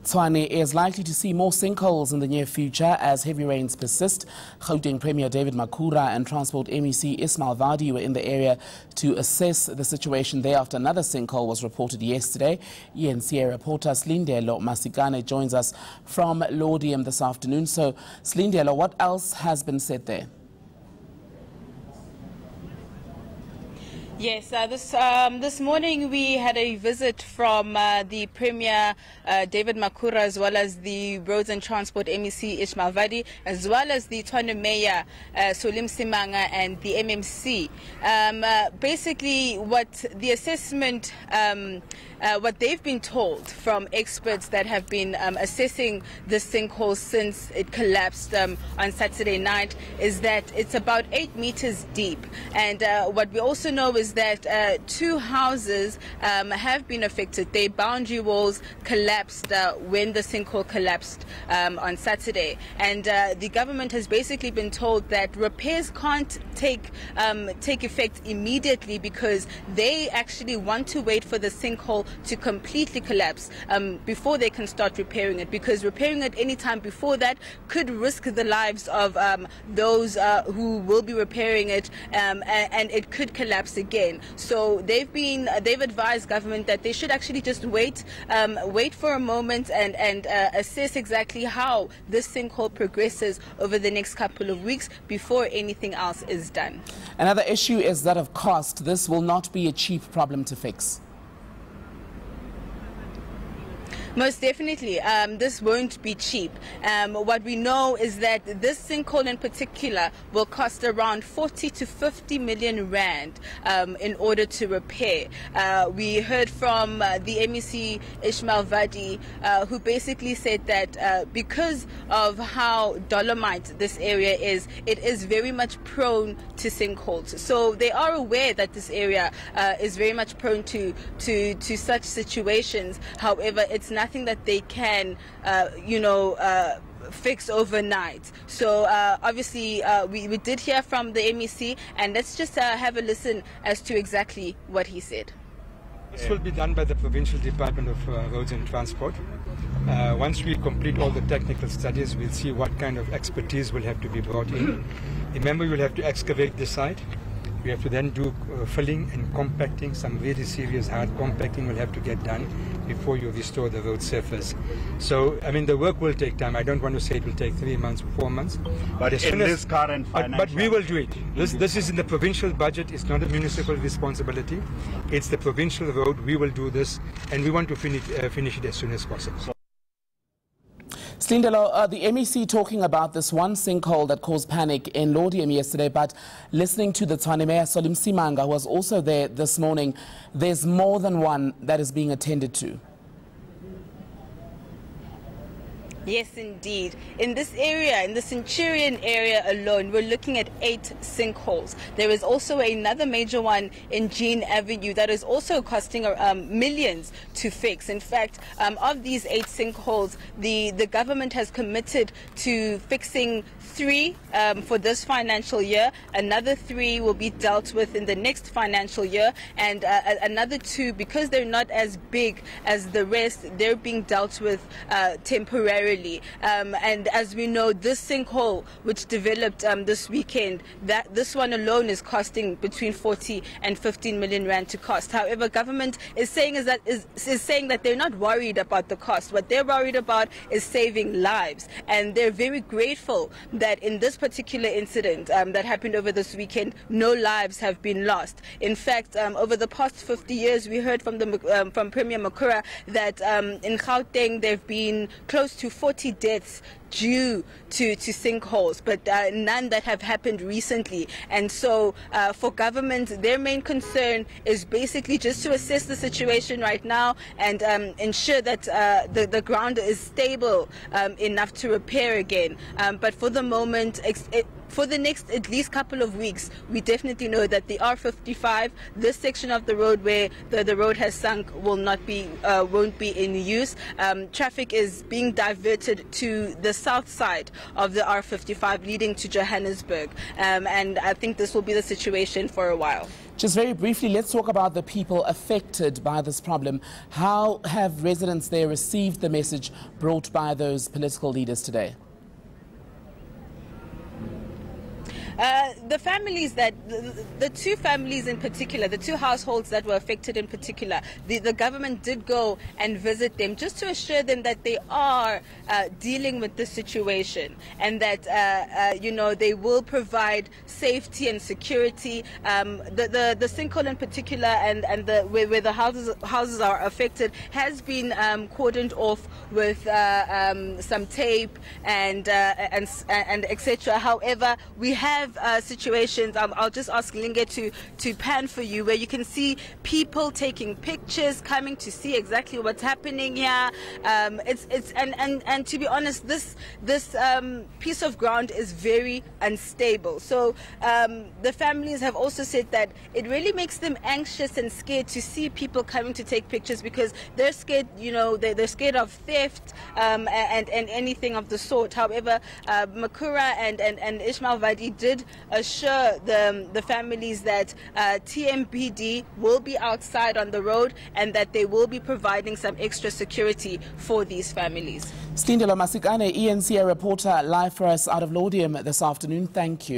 Tshwane is likely to see more sinkholes in the near future as heavy rains persist. Gauteng Premier David Makhura and Transport MEC Ismail Vadi were in the area to assess the situation there after another sinkhole was reported yesterday. eNCA reporter Silindelo Masikane joins us from Laudium this afternoon. So, Silindelo, what else has been said there? Yes, this morning we had a visit from the Premier David Makhura, as well as the Roads and Transport MEC Ismail Vadi, as well as the Tshwane Mayor Silindelo Masikane and the MMC. Basically, what the assessment, what they've been told from experts that have been assessing the sinkhole since it collapsed on Saturday night is that it's about 8 meters deep. And what we also know is that 2 houses have been affected. Their boundary walls collapsed when the sinkhole collapsed on Saturday. And the government has basically been told that repairs can't take effect immediately because they actually want to wait for the sinkhole to completely collapse before they can start repairing it, because repairing it any time before that could risk the lives of those who will be repairing it, and it could collapse again. So they've advised government that they should actually just wait for a moment and assess exactly how this sinkhole progresses over the next couple of weeks before anything else is done. Another issue is that of cost. This will not be a cheap problem to fix. Most definitely, this won't be cheap. What we know is that this sinkhole in particular will cost around 40 to 50 million rand in order to repair. We heard from the MEC Ismail Vadi, who basically said that because of how dolomite this area is, it is very much prone to sinkholes. So they are aware that this area is very much prone to such situations. However, it's nothing that they can, fix overnight. So obviously we did hear from the MEC, and let's just have a listen as to exactly what he said. This will be done by the Provincial Department of Roads and Transport. Once we complete all the technical studies, we'll see what kind of expertise will have to be brought in. Remember, you'll have to excavate the site. We have to then do filling and compacting. Some really serious hard compacting will have to get done before you restore the road surface. So, I mean, the work will take time. I don't want to say it will take 3 months, 4 months. But as soon as current financial... But we will do it. This is in the provincial budget. It's not a municipal responsibility. It's the provincial road. We will do this, and we want to finish it as soon as possible. Silindelo, the MEC talking about this one sinkhole that caused panic in Laudium yesterday, but listening to the Tshwane Mayor Silindelo Masikane, who was also there this morning, there's more than one that is being attended to. Yes, indeed. In this area, in the Centurion area alone, we're looking at 8 sinkholes. There is also another major one in Jean Avenue that is also costing millions to fix. In fact, of these 8 sinkholes, the government has committed to fixing 3 for this financial year. Another 3 will be dealt with in the next financial year, and another 2, because they're not as big as the rest, they're being dealt with temporarily. And as we know, this sinkhole which developed this weekend, this one alone is costing between 40 and 15 million rand to cost. However, government is saying that they're not worried about the cost. What they're worried about is saving lives, and they're very grateful that in this particular incident that happened over this weekend, no lives have been lost. In fact, over the past 50 years, we heard from Premier Makhura that in Gauteng there have been close to 40 deaths due to sinkholes, but none that have happened recently. And so for government, their main concern is basically just to assess the situation right now and ensure that the ground is stable enough to repair again. But for the moment, for the next at least couple of weeks, we definitely know that the R55, this section of the road where the road has sunk, won't be in use. Traffic is being diverted to the south side of the R55 leading to Johannesburg. And I think this will be the situation for a while. Just very briefly, let's talk about the people affected by this problem. How have residents there received the message brought by those political leaders today? The families that, the two families in particular, the two households that were affected in particular, the government did go and visit them just to assure them that they are dealing with the situation and that, you know, they will provide safety and security. The sinkhole in particular and where the houses are affected has been cordoned off with some tape and etc. However, we have situations, I'll just ask Linge to pan for you, where you can see people taking pictures, coming to see exactly what's happening here. And to be honest, this piece of ground is very unstable. So the families have also said that it really makes them anxious and scared to see people coming to take pictures because they're scared, you know, they're scared of theft and anything of the sort. However, Makhura and Ismail Vadi did assure the families that TMPD will be outside on the road and that they will be providing some extra security for these families. Silindelo Masikane, eNCA reporter, live for us out of Laudium this afternoon. Thank you.